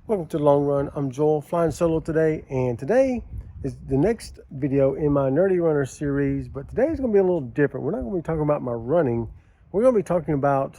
Welcome to the Long Run. I'm Joel, flying solo today, and today is the next video in my Nerdy Runner series. But today is going to be a little different. We're not going to be talking about my running. We're going to be talking about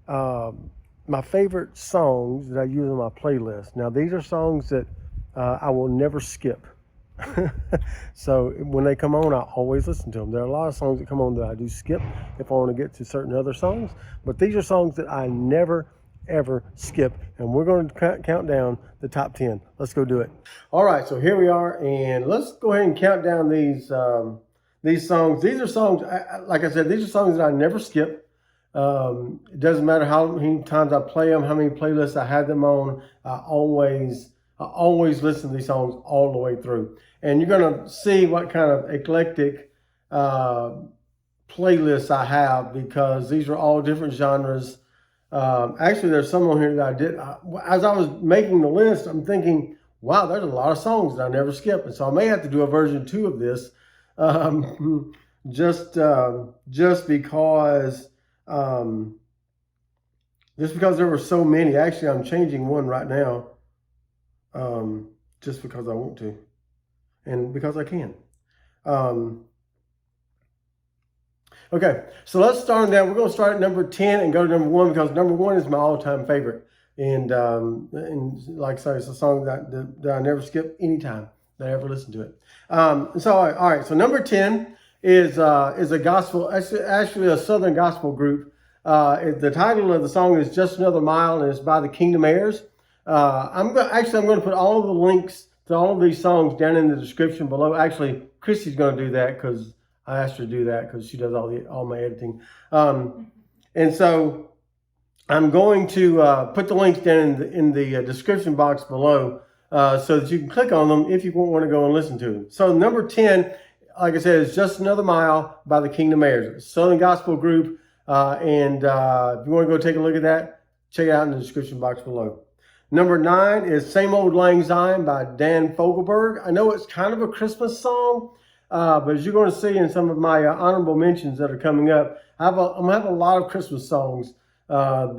my favorite songs that I use on my playlist. Now, these are songs that I will never skip. So when they come on, I always listen to them. There are a lot of songs that come on that I do skip if I want to get to certain other songs, but these are songs that I never ever skip, and we're going to count down the top 10. Let's go do it. All right, so here we are, and let's go ahead and count down these songs. These are songs, like I said, these are songs that I never skip. It doesn't matter how many times I play them, how many playlists I have them on. I always listen to these songs all the way through. And you're going to see what kind of eclectic playlists I have, because these are all different genres. Actually, there's some on here that I did. As I was making the list, I'm thinking, wow, there's a lot of songs that I never skip. And so I may have to do a version 2 of this, just because there were so many. Actually, I'm changing one right now, just because I want to, and because I can. Okay, so let's start down. We're going to start at number 10 and go to number 1, because number 1 is my all-time favorite. And like I say, it's a song that I never skip anytime that I ever listen to it. All right. So number 10 is a gospel, actually a Southern gospel group. The title of the song is Just Another Mile, and it's by the Kingdom Heirs. I'm going to put all of the links to all of these songs down in the description below. Actually, Christy's going to do that, because I asked her to do that, because she does all my editing. And so I'm going to put the links down in the description box below, so that you can click on them if you want to go and listen to them. So number 10, like I said, is Just Another Mile by the Kingdom Heirs, Southern gospel group. And if you want to go take a look at that, check it out in the description box below. Number 9 is Same Old Lang Syne by Dan Fogelberg. I know it's kind of a Christmas song, but as you're going to see in some of my honorable mentions that are coming up, I'm going to have a lot of Christmas songs or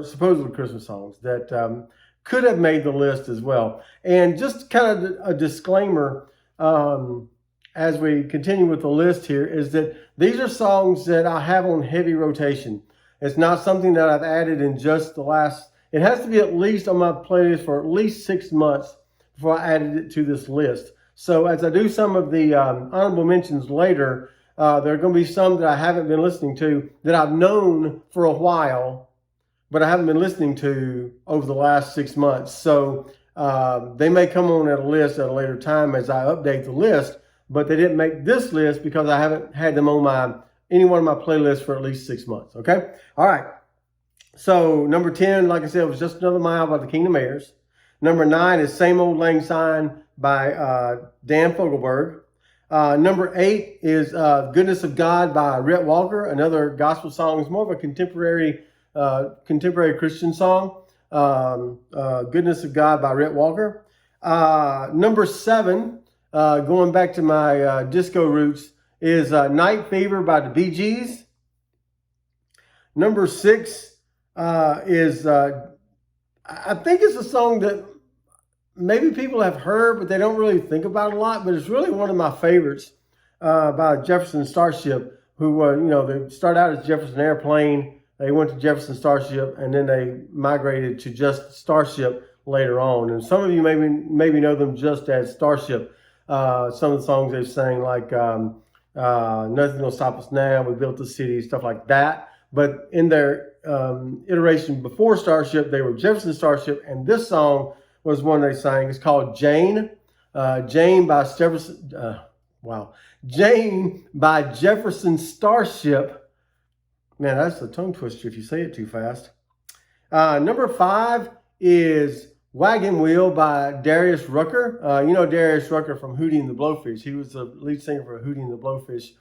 supposedly Christmas songs that could have made the list as well. And just kind of a disclaimer, as we continue with the list here, is that these are songs that I have on heavy rotation. It's not something that I've added in just the last, it has to be at least on my playlist for at least 6 months before I added it to this list. So as I do some of the honorable mentions later, there are going to be some that I haven't been listening to that I've known for a while, but I haven't been listening to over the last 6 months. So they may come on at a list at a later time as I update the list, but they didn't make this list because I haven't had them on any one of my playlists for at least 6 months. Okay. All right. So number 10, like I said, was Just Another Mile by the Kingdom Heirs. Number 9 is Same Old Lang Syne by Dan Fogelberg. Number 8 is Goodness of God by Rhett Walker, another gospel song. It's more of a contemporary Christian song. Goodness of God by Rhett Walker. Number 7, going back to my disco roots, is Night Fever by the Bee Gees. Number 6 is, I think it's a song that maybe people have heard, but they don't really think about a lot, but it's really one of my favorites, by Jefferson Starship, who, they started out as Jefferson Airplane. They went to Jefferson Starship, and then they migrated to just Starship later on. And some of you maybe know them just as Starship. Some of the songs they sang, like Nothing's Gonna Stop Us Now, We Built the City, stuff like that. But in their iteration before Starship, they were Jefferson Starship, and this song was one they sang. It's called Jane. Jane by Jefferson Starship. Man, that's a tongue twister if you say it too fast. Number 5 is Wagon Wheel by Darius Rucker. Darius Rucker from Hootie and the Blowfish. He was the lead singer for Hootie and the Blowfish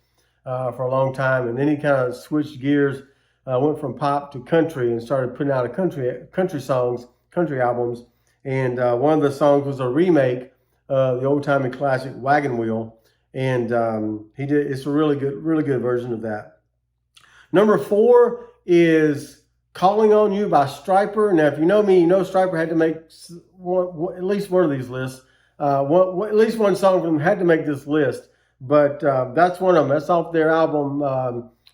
for a long time, and then he kind of switched gears, went from pop to country, and started putting out country songs, country albums. And one of the songs was a remake of the old-timey classic Wagon Wheel, and it's a really good version of that. Number 4 is Calling on You by Stryper. Now, if you know me, you know Stryper had to make at least one of these lists. At least one song from them had to make this list. But that's one of them. That's off their album,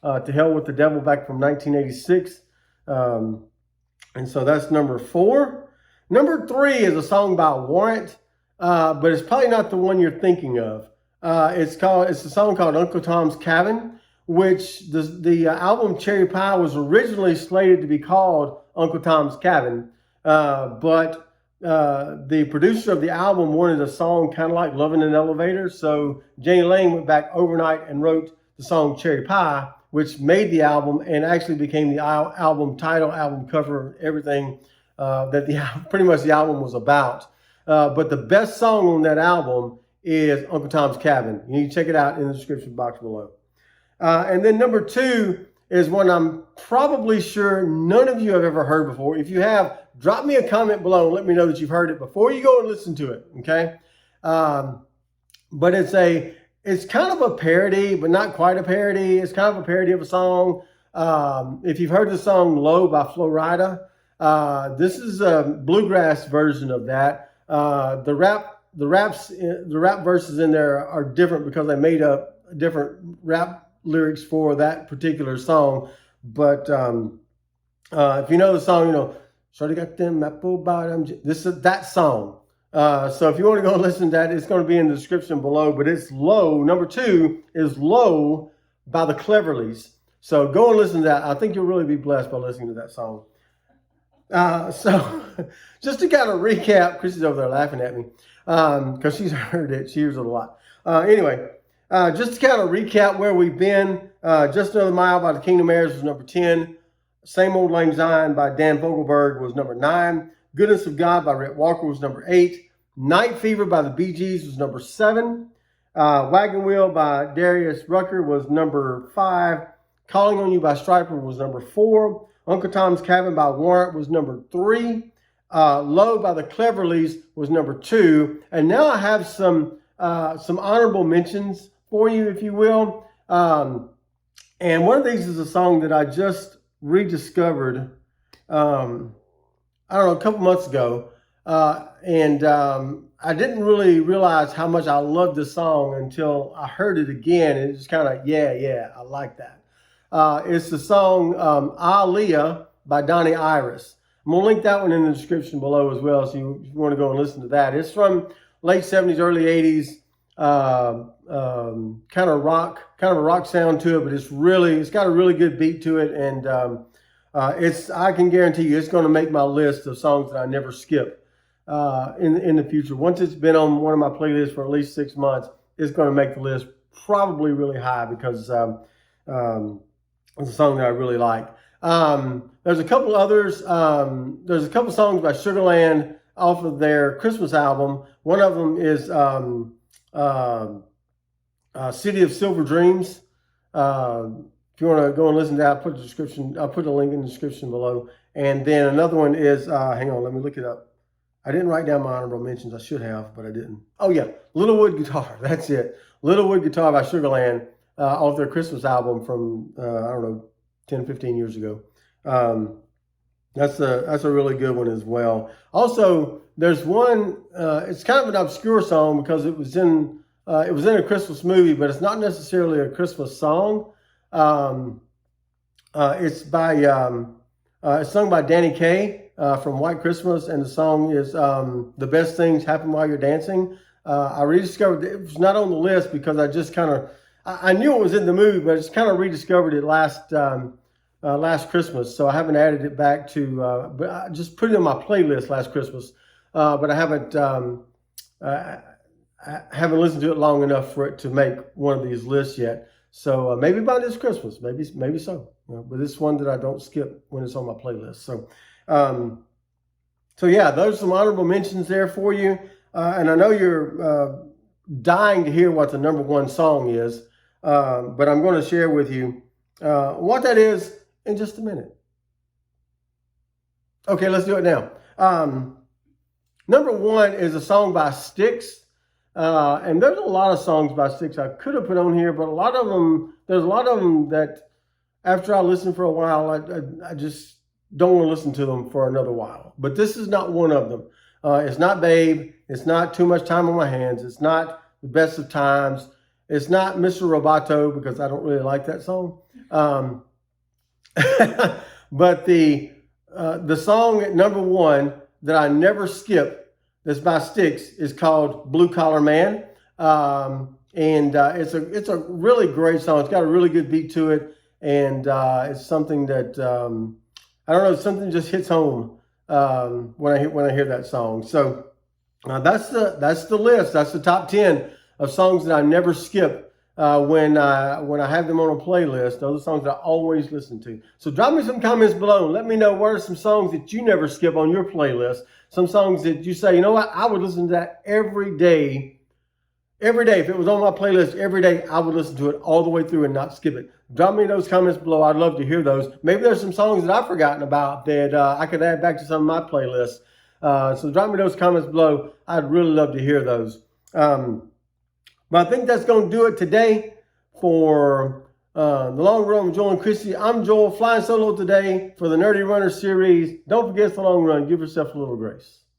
To Hell with the Devil, back from 1986. And so that's number 4. Number 3 is a song by Warrant, but it's probably not the one you're thinking of. It's a song called Uncle Tom's Cabin, which the album Cherry Pie was originally slated to be called Uncle Tom's Cabin, but the producer of the album wanted a song kind of like Love in an Elevator, so Jani Lane went back overnight and wrote the song Cherry Pie, which made the album and actually became the album title, album cover, everything that pretty much the album was about. But the best song on that album is Uncle Tom's Cabin. You need to check it out in the description box below. And then number 2 is one I'm probably sure none of you have ever heard before. If you have, drop me a comment below and let me know that you've heard it before you go and listen to it, okay? But it's kind of a parody, but not quite a parody. It's kind of a parody of a song. If you've heard the song Low by Flo Rida, this is a bluegrass version of that. The rap verses in there are different because they made up different rap lyrics for that particular song. But if you know the song, you know, Shorty got them apple bottom. This is that song. So if you want to go and listen to that, it's going to be in the description below. But it's Low. Number 2 is Low by the Cleverleys. So go and listen to that. I think you'll really be blessed by listening to that song. So just to kind of recap, Chrissy's over there laughing at me because she's heard it. She hears it a lot. Anyway, just to kind of recap where we've been, Just Another Mile by the Kingdom Heirs was number 10. Same Old Lang Syne by Dan Fogelberg was number 9. Goodness of God by Rhett Walker was number 8. Night Fever by the Bee Gees was number 7. Wagon Wheel by Darius Rucker was number 5. Calling on You by Stryper was number 4. Uncle Tom's Cabin by Warrant was number 3. Low by the Cleverleys was number 2. And now I have some honorable mentions for you, if you will. And one of these is a song that I just rediscovered, I don't know, a couple months ago. And I didn't really realize how much I loved this song until I heard it again. And it's just kind of, yeah, I like that. It's the song Aaliyah by Donnie Iris. I'm going to link that one in the description below as well, so you want to go and listen to that. It's from late 70s, early 80s, kind of a rock sound to it, but it's got a really good beat to it, and I can guarantee you it's going to make my list of songs that I never skip in the future. Once it's been on one of my playlists for at least 6 months, it's going to make the list probably really high because it's a song that I really like. There's a couple others. There's a couple songs by Sugarland off of their Christmas album. One of them is City of Silver Dreams. If you want to go and listen to that, I'll put a link in the description below. And then another one is, hang on, let me look it up. I didn't write down my honorable mentions. I should have, but I didn't. Oh yeah, Littlewood Guitar. That's it. Littlewood Guitar by Sugarland off their Christmas album from, I don't know, 10, 15 years ago. That's a really good one as well. Also, there's one, it's kind of an obscure song because it was in a Christmas movie, but it's not necessarily a Christmas song. It's sung by Danny Kaye from White Christmas, and the song is The Best Things Happen While You're Dancing. I rediscovered it. It was not on the list because I just kind of, I knew it was in the movie, but I just kind of rediscovered it last Christmas. So I haven't added it back to, but I just put it in my playlist last Christmas. But I haven't listened to it long enough for it to make one of these lists yet. So maybe by this Christmas, maybe so. But it's one that I don't skip when it's on my playlist. So yeah, those are some honorable mentions there for you. And I know you're dying to hear what the number one song is, but I'm going to share with you what that is in just a minute. Okay, let's do it now. Number one is a song by Styx. And there's a lot of songs by Styx I could have put on here, but there's a lot of them that after I listened for a while, I just don't want to listen to them for another while. But this is not one of them. It's not Babe. It's not Too Much Time on My Hands. It's not The Best of Times. It's not Mr. Roboto, because I don't really like that song. But the song at number one that I never skip, that's by Styx, is called Blue Collar Man. It's a really great song. It's got a really good beat to it. And it's something that, I don't know, something just hits home when I hear that song. So that's the list. That's the top 10 of songs that I never skip when I have them on a playlist. Those are songs that I always listen to. So drop me some comments below and let me know what are some songs that you never skip on your playlist. Some songs that you say, you know what, I would listen to that every day. Every day, if it was on my playlist every day, I would listen to it all the way through and not skip it. Drop me those comments below. I'd love to hear those. Maybe there's some songs that I've forgotten about that I could add back to some of my playlists. So drop me those comments below. I'd really love to hear those. But I think that's going to do it today for The Long Run with Joel and Christy. I'm Joel, flying solo today for the Nerdy Runner series. Don't forget, it's the long run. Give yourself a little grace.